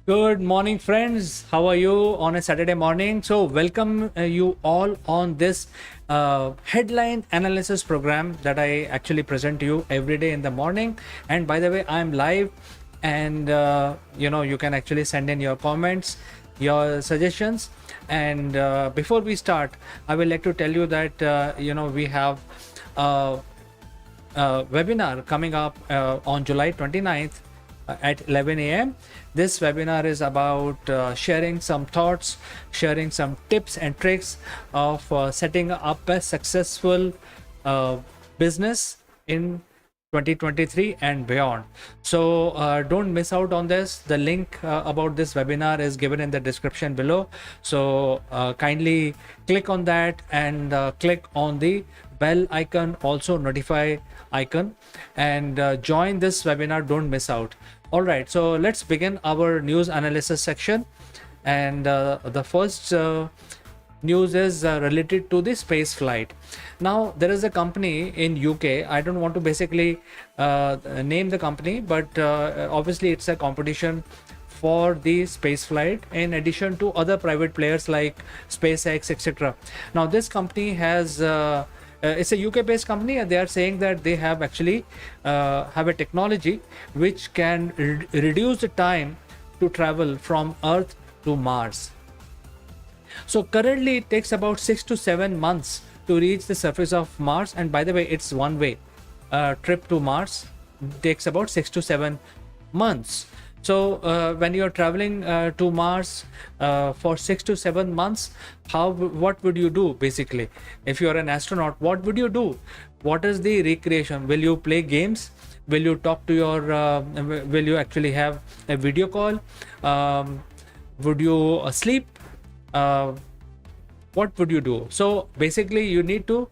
Good morning, friends. How are you on a Saturday morning? So, welcome you all on this headline analysis program that I actually present to you every day in the morning. And by the way, I'm live, and you can actually send in your comments, your suggestions. And before we start, I will like to tell you that we have uh, webinar coming up on July 29th at 11 a.m. This webinar is about sharing some thoughts, sharing some tips and tricks of setting up a successful business in 2023 and beyond. So don't miss out on this. The link about this webinar is given in the description below. So kindly click on that and click on the bell icon, also notify icon, and join this webinar. Don't miss out. All right, so let's begin our news analysis section. And the first news is related to the space flight. Now there is a company in UK. I don't want to basically name the company, but obviously it's a competition for the space flight in addition to other private players like SpaceX, etc. Now this company has it's a UK based company, and they are saying that they have actually have a technology which can reduce the time to travel from Earth to Mars. So currently it takes about 6 to 7 months to reach the surface of Mars, and by the way, it's one way trip to Mars takes about 6 to 7 months. So when you're traveling to Mars for 6 to 7 months, what would you do basically? If you're an astronaut, what would you do? What is the recreation? Will you play games? Will you talk to your will you actually have a video call? Would you sleep? What would you do? So basically you need to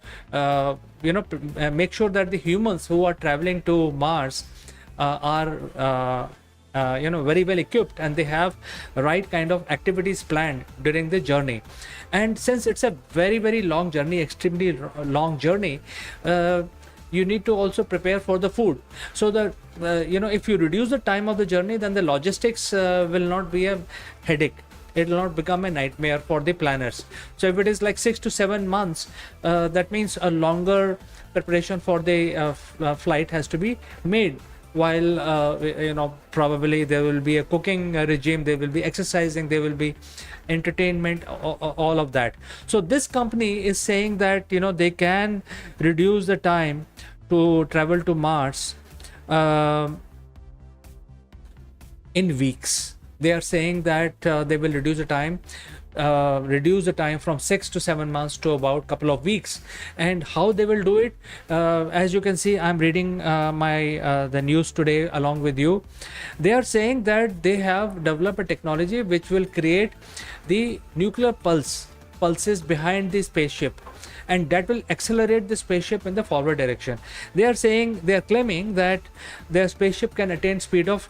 make sure that the humans who are traveling to Mars are very well equipped, and they have right kind of activities planned during the journey. And since it's a very, very long journey, extremely long journey, you need to also prepare for the food. So that if you reduce the time of the journey, then the logistics will not be a headache. It will not become a nightmare for the planners. So if it is like 6 to 7 months, that means a longer preparation for the flight has to be made. While probably there will be a cooking regime, there will be exercising, there will be entertainment, all of that. So this company is saying that they can reduce the time to travel to Mars in weeks. They are saying that they will reduce the time from 6 to 7 months to about couple of weeks. And how they will do it, as you can see, I'm reading the news today along with you. They are saying that they have developed a technology which will create the nuclear pulses behind the spaceship, and that will accelerate the spaceship in the forward direction. They are claiming that their spaceship can attain speed of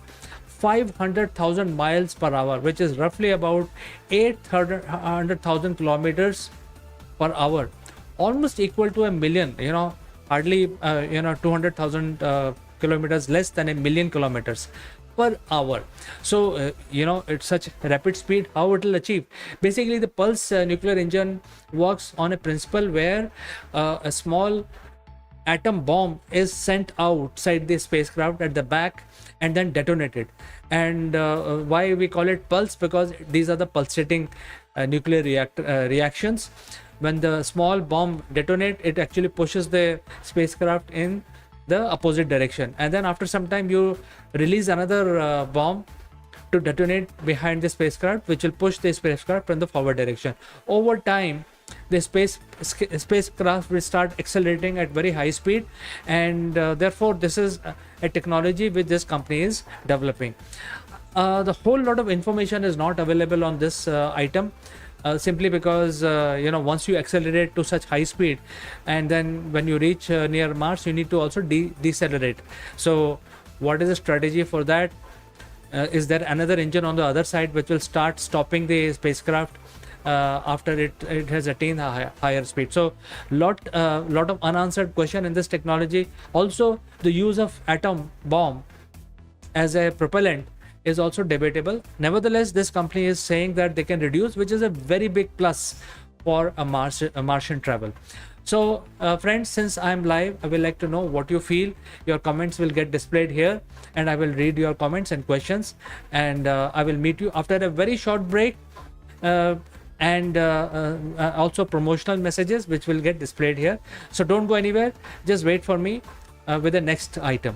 500,000 miles per hour, which is roughly about 800,000 kilometers per hour, almost equal to a million, hardly 200,000 kilometers, less than a million kilometers per hour. So it's such rapid speed. How it will achieve? Basically, the pulse nuclear engine works on a principle where a small atom bomb is sent outside the spacecraft at the back and then detonated. And why we call it pulse? Because these are the pulsating nuclear reactions. When the small bomb detonates, it actually pushes the spacecraft in the opposite direction, and then after some time you release another bomb to detonate behind the spacecraft, which will push the spacecraft in the forward direction. Over time, the spacecraft will start accelerating at very high speed, and therefore this is a technology which this company is developing. The whole lot of information is not available on this item, simply because once you accelerate to such high speed, and then when you reach near Mars, you need to also decelerate. So what is the strategy for that? Is there another engine on the other side which will start stopping the spacecraft after it has attained a higher speed? So lot of unanswered question in this technology. Also, the use of atom bomb as a propellant is also debatable. Nevertheless, this company is saying that they can reduce, which is a very big plus for a Martian travel. So friends, since I'm live, I will like to know what you feel. Your comments will get displayed here, and I will read your comments and questions, and I will meet you after a very short break, and also promotional messages which will get displayed here. So don't go anywhere, just wait for me with the next item.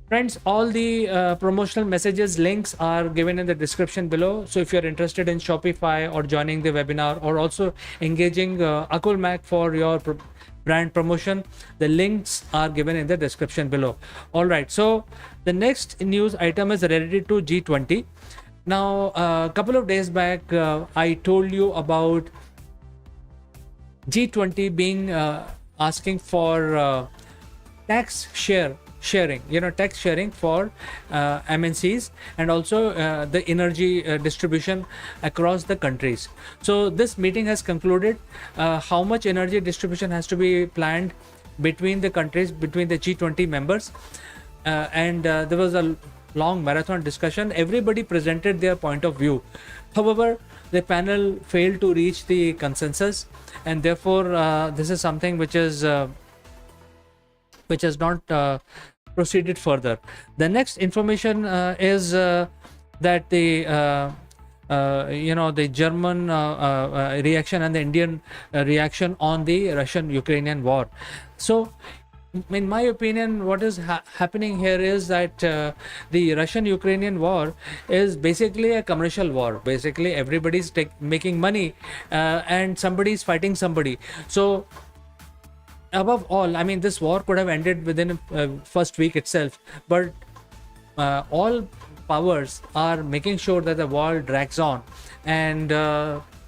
Friends, all the promotional messages links are given in the description below. So if you're interested in Shopify or joining the webinar or also engaging Akulmach for your brand promotion, the links are given in the description below. All right. So the next news item is related to G20. Now, a couple of days back, I told you about G20 being asking for tax sharing, tax sharing for MNCs, and also the energy distribution across the countries. So this meeting has concluded how much energy distribution has to be planned between the countries, between the G20 members, and there was a long marathon discussion. Everybody presented their point of view. However, the panel failed to reach the consensus, and therefore this is something which has not proceeded further. The next information is that the German reaction and the Indian reaction on the Russian-Ukrainian war. So in my opinion, what is happening here is that the Russian-Ukrainian war is basically a commercial war. Basically, everybody's making money, and somebody's fighting somebody. So above all, I mean, this war could have ended within first week itself, but all powers are making sure that the war drags on, and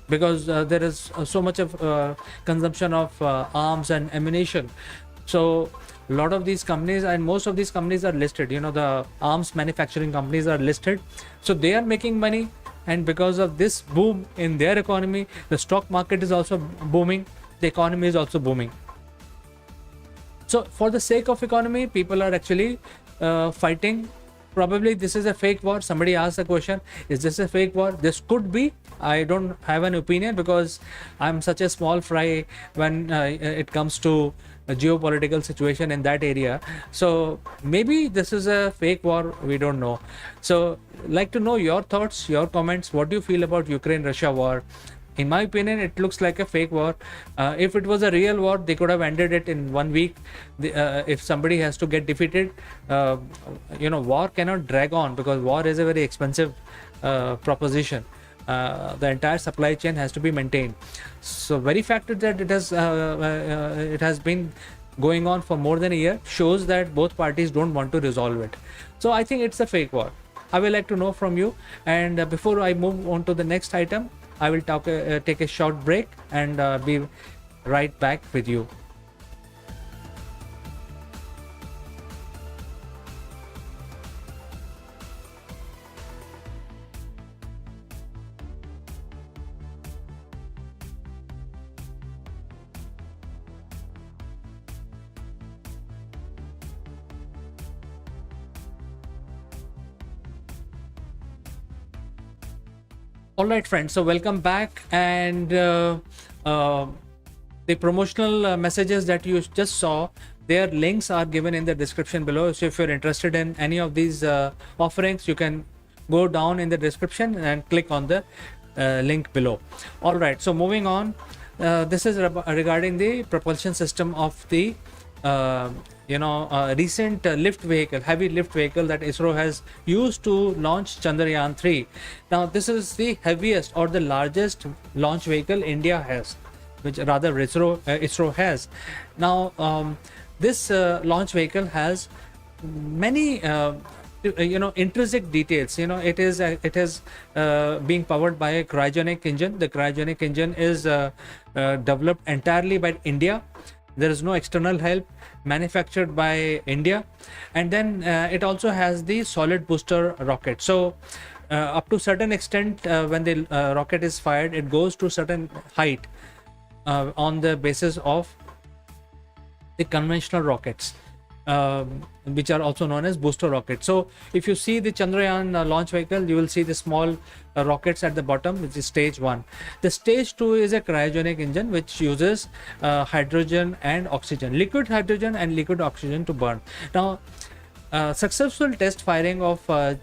because there is so much of consumption of arms and ammunition. So a lot of these companies, and most of these companies are listed, the arms manufacturing companies are listed, so they are making money, and because of this boom in their economy, the stock market is also booming, the economy is also booming. So for the sake of economy, people are actually fighting. Probably this is a fake war. Somebody asked the question, is this a fake war? This could be. I don't have an opinion because I'm such a small fry when it comes to a geopolitical situation in that area. So maybe this is a fake war. We don't know. So like to know your thoughts, your comments. What do you feel about Ukraine-Russia war? In my opinion, it looks like a fake war. If it was a real war, they could have ended it in 1 week. If somebody has to get defeated, war cannot drag on, because war is a very expensive proposition. The entire supply chain has to be maintained. So very fact that it has been going on for more than a year shows that both parties don't want to resolve it. So I think it's a fake war. I would like to know from you. And before I move on to the next item, I will take a short break and be right back with you. All right, friends. So welcome back, and the promotional messages that you just saw, their links are given in the description below. So if you're interested in any of these offerings, you can go down in the description and click on the link below. All right. So moving on, this is regarding the propulsion system of the recent heavy lift vehicle that ISRO has used to launch Chandrayaan 3. Now, this is the heaviest or the largest launch vehicle India has, which rather ISRO has. Now, this launch vehicle has many intrinsic details. It is being powered by a cryogenic engine. The cryogenic engine is developed entirely by India. There is no external help, manufactured by India. And then it also has the solid booster rocket. So up to certain extent, when the rocket is fired, it goes to certain height on the basis of the conventional rockets, which are also known as booster rockets. So if you see the Chandrayaan launch vehicle, you will see the small rockets at the bottom, which is stage 1. The stage 2 is a cryogenic engine, which uses hydrogen and oxygen, liquid hydrogen and liquid oxygen to burn. Now, successful test firing of the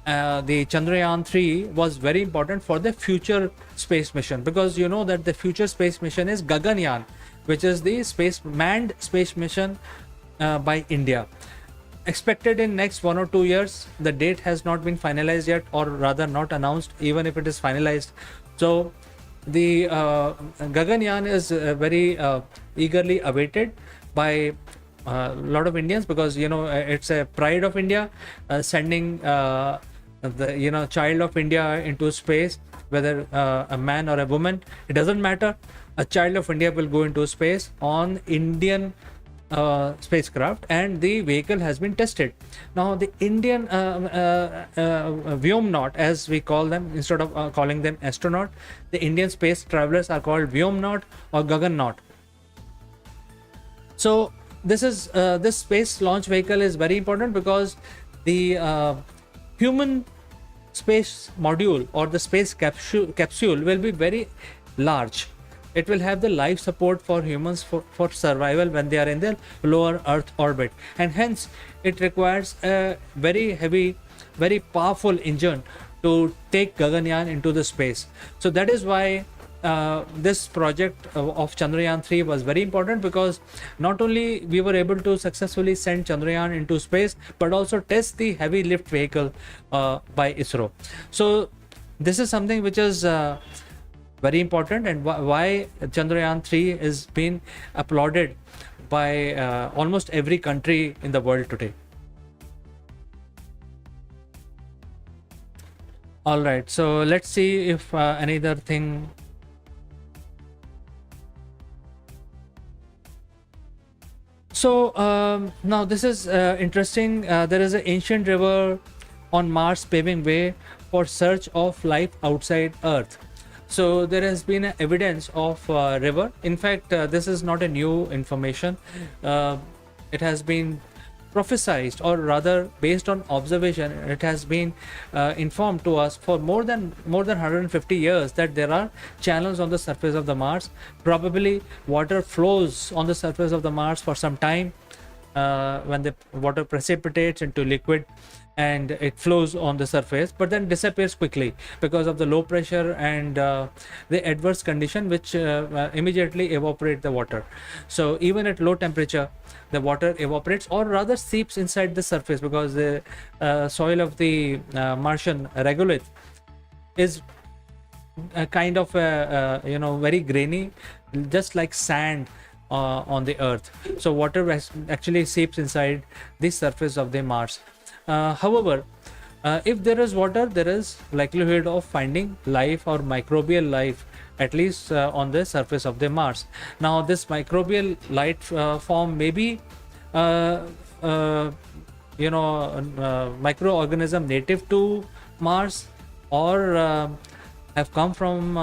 Chandrayaan 3 was very important for the future space mission, because you know that the future space mission is Gaganyaan, which is the manned space mission by India, expected in next 1 or 2 years. The date has not been finalized yet, or rather not announced, even if it is finalized. So the Gaganyaan is very eagerly awaited by a lot of Indians, because it's a pride of India, sending the child of India into space, whether a man or a woman, it doesn't matter. A child of India will go into space on Indian spacecraft, and the vehicle has been tested. Now the Indian Vyomnaut, as we call them, instead of calling them astronaut, the Indian space travelers are called Vyomnaut or Gagannaut. So this space launch vehicle is very important, because the human space module or the space capsule will be very large. It will have the life support for humans for survival when they are in the lower Earth orbit, and hence it requires a very heavy, very powerful engine to take Gaganyaan into the space. So that is why this project of Chandrayaan 3 was very important, because not only we were able to successfully send Chandrayaan into space, but also test the heavy lift vehicle by ISRO. So this is something which is very important, and why Chandrayaan 3 is being applauded by almost every country in the world today. All right, so let's see if any other thing. So now this is interesting. There is an ancient river on Mars paving way for search of life outside Earth. So there has been evidence of river. In fact, this is not a new information. It has been prophesied, or rather based on observation, it has been informed to us for more than 150 years that there are channels on the surface of the Mars. Probably water flows on the surface of the Mars for some time, when the water precipitates into liquid and it flows on the surface, but then disappears quickly because of the low pressure and the adverse condition, which immediately evaporate the water. So even at low temperature, the water evaporates, or rather seeps inside the surface, because the soil of the Martian regolith is a kind of very grainy, just like sand on the Earth. So water actually seeps inside the surface of the Mars. However, if there is water, there is likelihood of finding life or microbial life, at least on the surface of the Mars. Now this microbial life form may be microorganism native to Mars, or have come from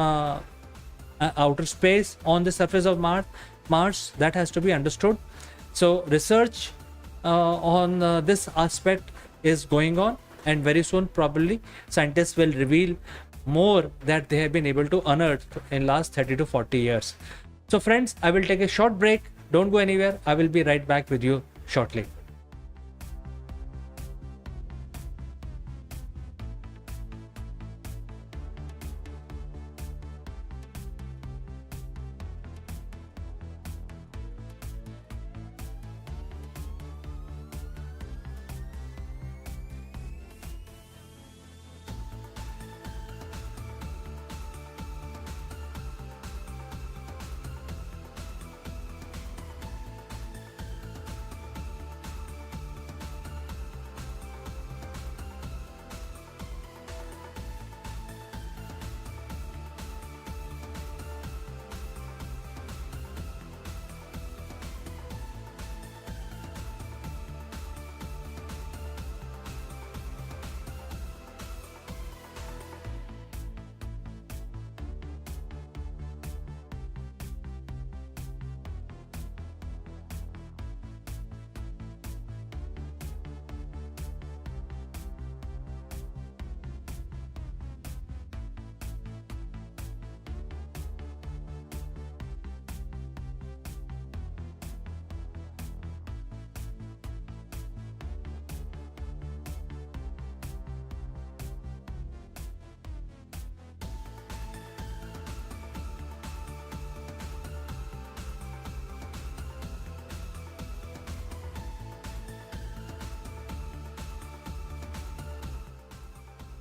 outer space on the surface of Mars. That has to be understood. So research on this aspect is going on, and very soon probably scientists will reveal more that they have been able to unearth in last 30 to 40 years. So friends, I will take a short break. Don't go anywhere. I will be right back with you shortly.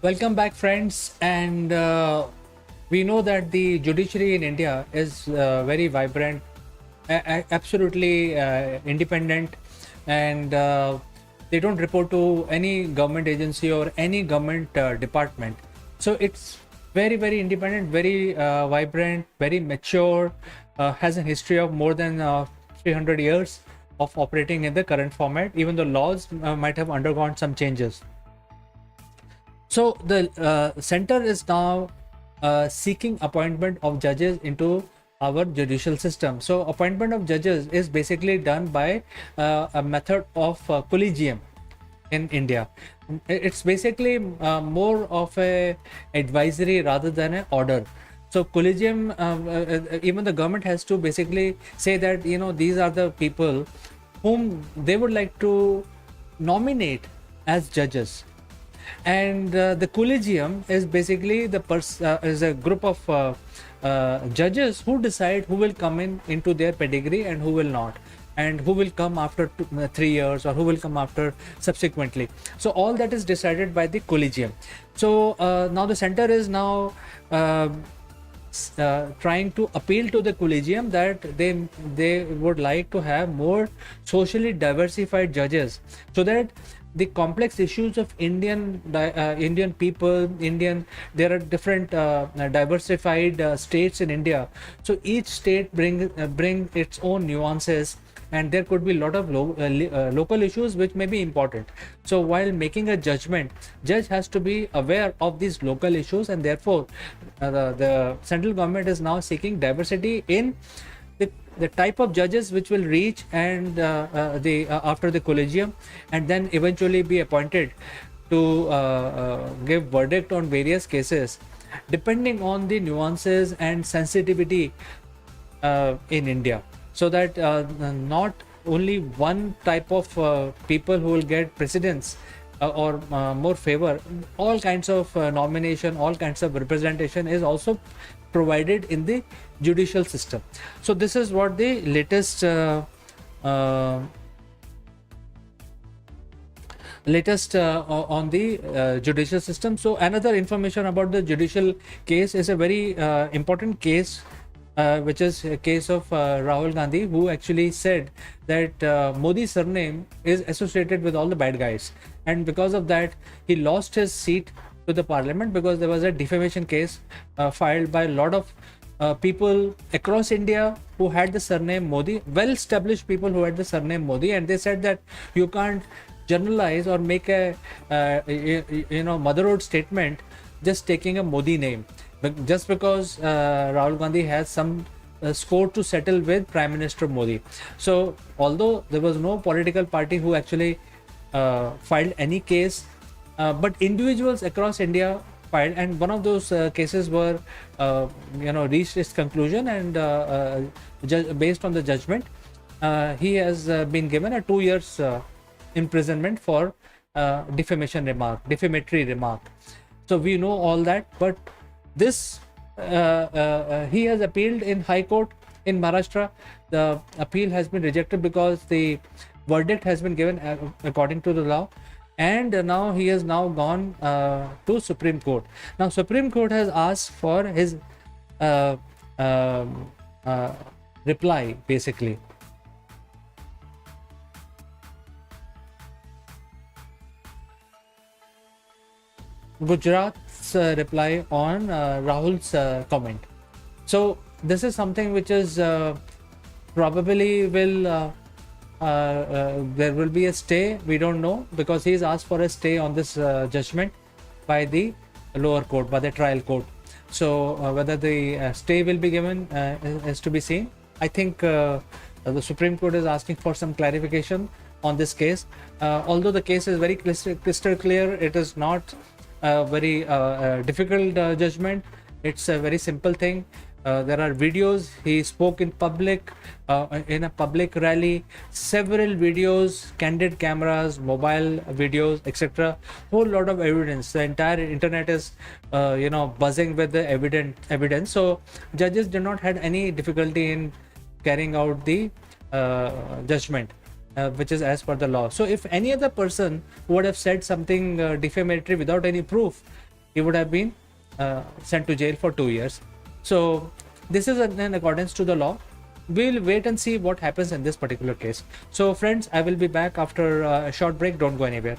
Welcome back, friends. And we know that the judiciary in India is very vibrant, absolutely independent, and they don't report to any government agency or any government department. So it's very, very independent, very vibrant, very mature, has a history of more than 300 years of operating in the current format, even though laws might have undergone some changes. So the center is now seeking appointment of judges into our judicial system. So appointment of judges is basically done by a method of collegium in India. It's basically more of a advisory rather than an order. So collegium, even the government has to basically say that these are the people whom they would like to nominate as judges, and the collegium is basically is a group of judges who decide who will come into their pedigree and who will not, and who will come after 3 years or who will come after subsequently. So all that is decided by the collegium. So now the center is now trying to appeal to the collegium that they would like to have more socially diversified judges, so that the complex issues of Indian people, there are different diversified states in India. So each state bring its own nuances, and there could be a lot of local issues which may be important. So while making a judgment, judge has to be aware of these local issues, and therefore the central government is now seeking diversity in the type of judges which will reach and after the collegium, and then eventually be appointed to give verdict on various cases depending on the nuances and sensitivity in India, so that not only one type of people who will get precedence or more favor, all kinds of nomination, all kinds of representation is also provided in the judicial system. So this is what the latest on the judicial system. So another information about the judicial case is a very important case, which is a case of Rahul Gandhi, who actually said that Modi's surname is associated with all the bad guys, and because of that he lost his seat to the parliament, because there was a defamation case filed by a lot of people across India who had the surname Modi, well established people who had the surname Modi, and they said that you can't generalize or make a motherhood statement just taking a Modi name, but just because Rahul Gandhi has some score to settle with Prime Minister Modi. So although there was no political party who actually filed any case, but individuals across India filed, and one of those cases were reached its conclusion, and based on the judgment, he has been given a 2 years imprisonment for defamatory remark. So we know all that, but this he has appealed in High Court in Maharashtra. The appeal has been rejected because the verdict has been given according to the law, and now he has now gone to Supreme Court. Now Supreme Court has asked for his reply, basically. Gujarat's reply on Rahul's comment. So this is something which is probably will there will be a stay. We don't know, because he's asked for a stay on this judgment by the lower court, by the trial court. So whether the stay will be given is to be seen. I think the Supreme Court is asking for some clarification on this case. Although the case is very crystal clear, it is not a very difficult judgment. It's a very simple thing. There are videos. He spoke in public, in a public rally. Several videos, candid cameras, mobile videos, etc. Whole lot of evidence. The entire internet is, buzzing with the evidence. So judges did not had any difficulty in carrying out the judgment, which is as per the law. So if any other person would have said something defamatory without any proof, he would have been sent to jail for 2 years. So this is in accordance to the law. We'll wait and see what happens in this particular case. So friends, I will be back after a short break. Don't go anywhere.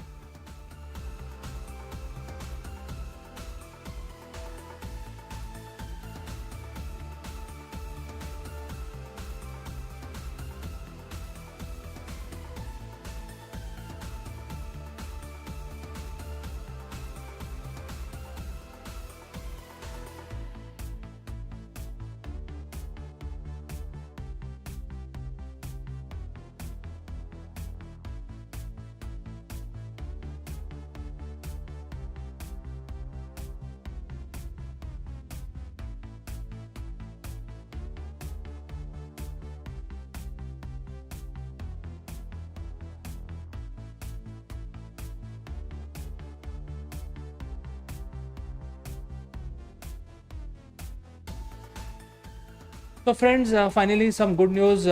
So friends, finally some good news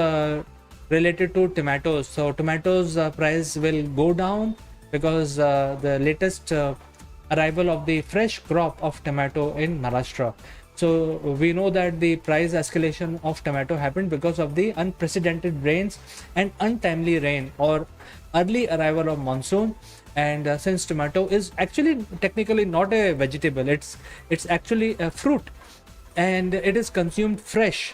related to tomatoes. So tomatoes price will go down because the latest arrival of the fresh crop of tomato in Maharashtra. So we know that the price escalation of tomato happened because of the unprecedented rains and untimely rain or early arrival of monsoon. And since tomato is actually technically not a vegetable, it's actually a fruit, and it is consumed fresh.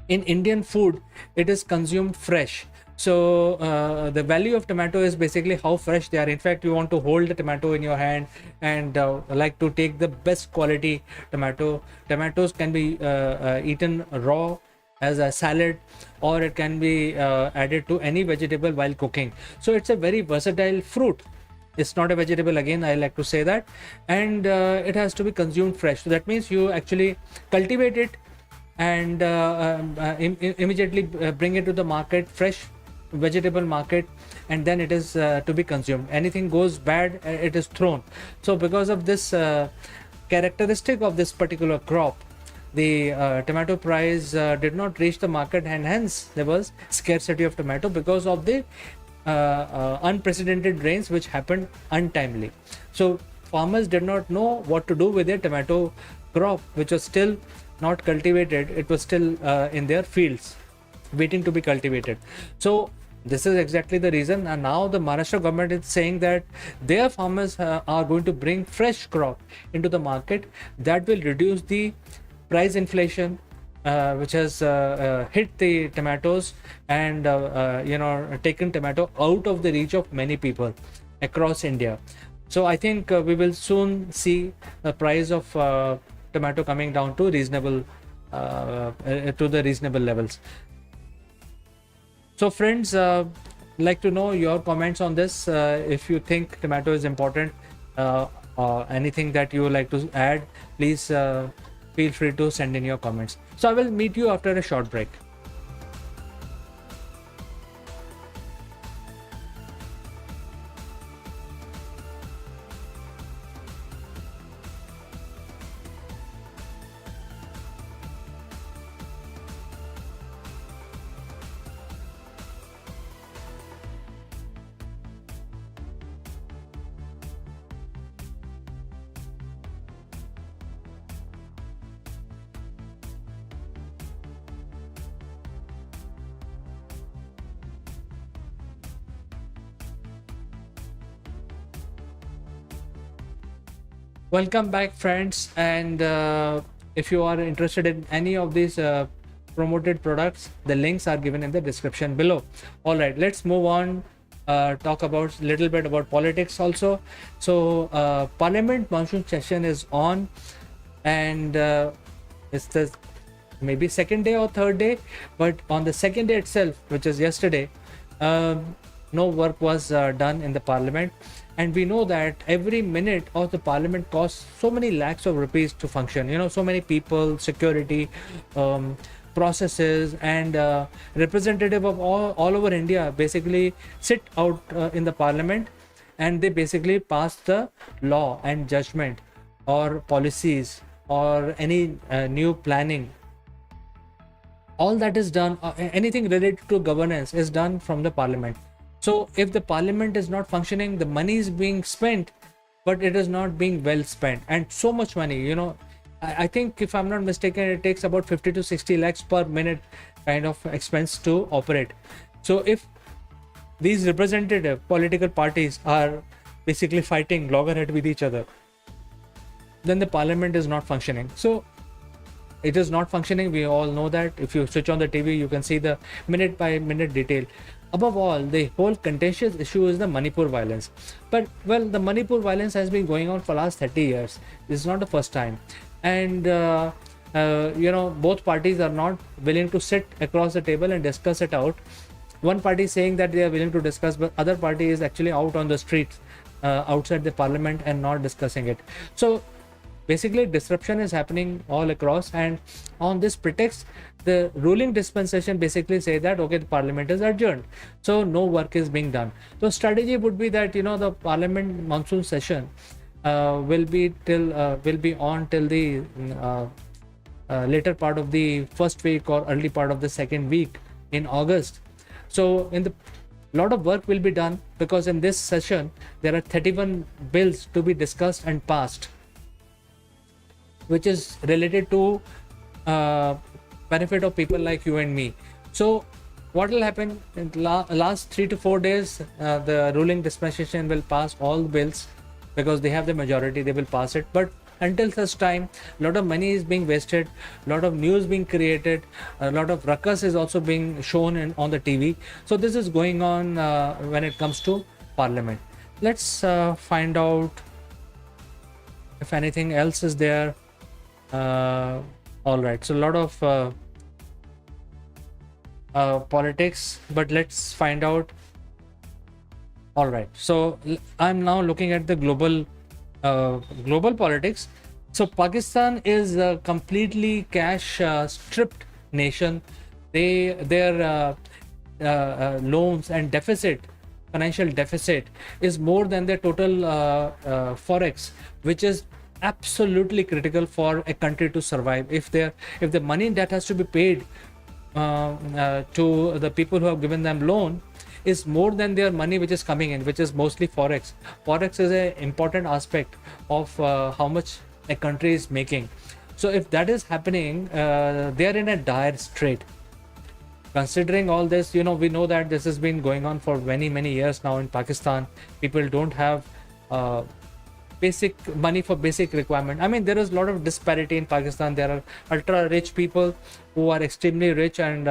In Indian food, it is consumed fresh. So the value of tomato is basically how fresh they are. In fact, you want to hold the tomato in your hand and like to take the best quality tomato. Tomatoes can be eaten raw as a salad, or it can be added to any vegetable while cooking. So it's a very versatile fruit. It's not a vegetable, again I like to say that. And it has to be consumed fresh. So that means you actually cultivate it and immediately bring it to the market, fresh vegetable market, and then it is to be consumed. Anything goes bad, it is thrown. So because of this characteristic of this particular crop, the tomato price did not reach the market, and hence there was scarcity of tomato because of the unprecedented rains which happened untimely. So farmers did not know what to do with their tomato crop, which was still not cultivated. It was still in their fields waiting to be cultivated. So this is exactly the reason, and now the Maharashtra government is saying that their farmers are going to bring fresh crop into the market that will reduce the price inflation which has hit the tomatoes and taken tomato out of the reach of many people across India. So I think we will soon see the price of tomato coming down to reasonable to the reasonable levels. So friends, like to know your comments on this. If you think tomato is important, anything that you would like to add, please feel free to send in your comments. So I will meet you after a short break. Welcome back, friends. And if you are interested in any of these promoted products, the links are given in the description below. All right, let's move on. Talk about a little bit about politics also. So Parliament monsoon session is on, and it's the maybe second day or third day, but on the second day itself, which is yesterday, no work was done in the parliament. And we know that every minute of the parliament costs so many lakhs of rupees to function. So many people, security, processes, and representative of all over India basically sit out in the parliament, and they basically pass the law and judgment or policies or any new planning. All that is done, anything related to governance is done from the parliament. So if the parliament is not functioning, the money is being spent but it is not being well spent, and so much money, I think, if I'm not mistaken, it takes about 50 to 60 lakhs per minute kind of expense to operate. So if these representative political parties are basically fighting loggerhead with each other, then the parliament is not functioning. So it is not functioning. We all know that. If you switch on the TV, you can see the minute by minute detail. Above all, the whole contentious issue is the Manipur violence. But well, the Manipur violence has been going on for last 30 years. This is not the first time. And both parties are not willing to sit across the table and discuss it out. One party is saying that they are willing to discuss, but other party is actually out on the streets outside the parliament and not discussing it. So basically disruption is happening all across, and on this pretext, the ruling dispensation basically say that okay, the parliament is adjourned, so no work is being done. So strategy would be that the parliament monsoon session will be on till the later part of the first week or early part of the second week in August. So in the lot of work will be done, because in this session there are 31 bills to be discussed and passed, which is related to benefit of people like you and me. So what will happen in last 3 to 4 days, the ruling dispensation will pass all the bills because they have the majority, they will pass it. But until such time, a lot of money is being wasted, a lot of news being created, a lot of ruckus is also being shown on the TV. So this is going on when it comes to parliament. Let's find out if anything else is there. All right, so a lot of politics, but let's find out. All right, so I'm now looking at the global politics. So Pakistan is a completely cash stripped nation. Their loans and financial deficit is more than their total forex, which is absolutely critical for a country to survive. If the money that has to be paid to the people who have given them loan is more than their money which is coming in, which is mostly forex. Forex is an important aspect of how much a country is making. So if that is happening, they are in a dire strait. Considering all this, we know that this has been going on for many years now in Pakistan. People don't have basic money for basic requirement. I mean, there is a lot of disparity in Pakistan. There are ultra rich people who are extremely rich and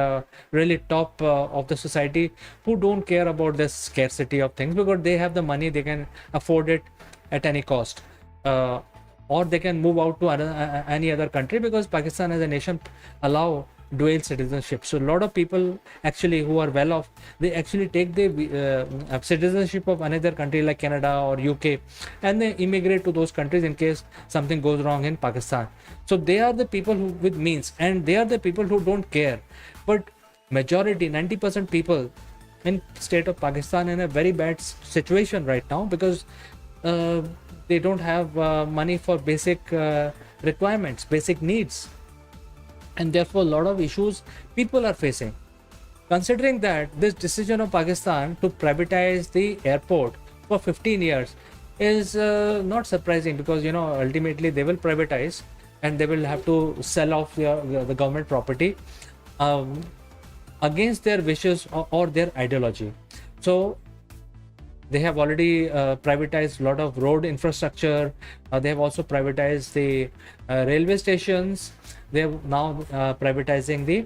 really top of the society, who don't care about this scarcity of things because they have the money, they can afford it at any cost, or they can move out to any other country, because Pakistan as a nation allow dual citizenship. So a lot of people actually who are well off, they actually take the citizenship of another country like Canada or UK, and they immigrate to those countries in case something goes wrong in Pakistan. So they are the people who with means, and they are the people who don't care. But majority, 90% people in state of Pakistan in a very bad situation right now, because they don't have money for basic requirements, basic needs. And therefore a lot of issues people are facing. Considering that this decision of Pakistan to privatize the airport for 15 years is not surprising, because ultimately they will privatize and they will have to sell off the government property against their wishes or their ideology. So they have already privatized a lot of road infrastructure. They have also privatized the railway stations. They are now privatizing the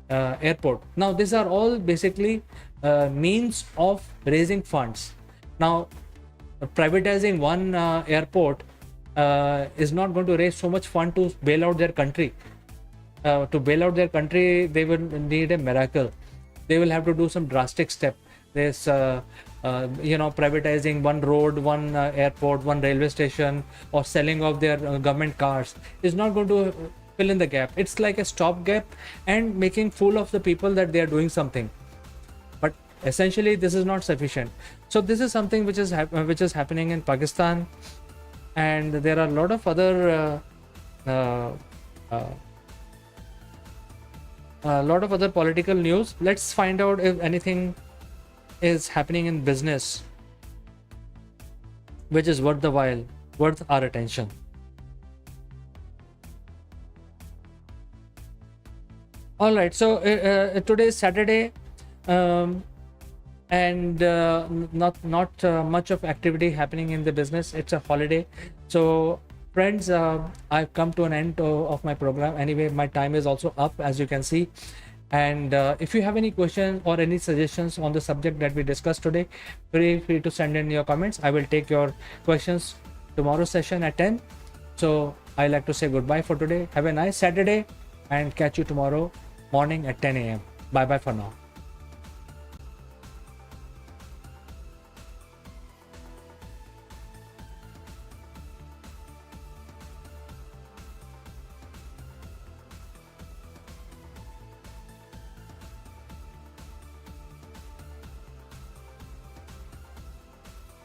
airport. Now these are all basically means of raising funds. Now privatizing one airport is not going to raise so much fund to bail out their country. To bail out their country, they will need a miracle. They will have to do some drastic step. There's privatizing one road, one airport, one railway station, or selling off their government cars is not going to fill in the gap. It's like a stopgap and making fool of the people that they are doing something. But essentially this is not sufficient. So this is something which is happening in Pakistan, and there are a lot of other political news. Let's find out if anything is happening in business. which is worth the while, worth our attention. All right, so today is Saturday, and not much of activity happening in the business. It's a holiday, so friends, I've come to an end of my program. Anyway, my time is also up, as you can see. And if you have any questions or any suggestions on the subject that we discussed today, feel free to send in your comments. I will take your questions tomorrow's session at 10. So I like to say goodbye for today. Have a nice Saturday and catch you tomorrow morning at 10 a.m. Bye bye for now.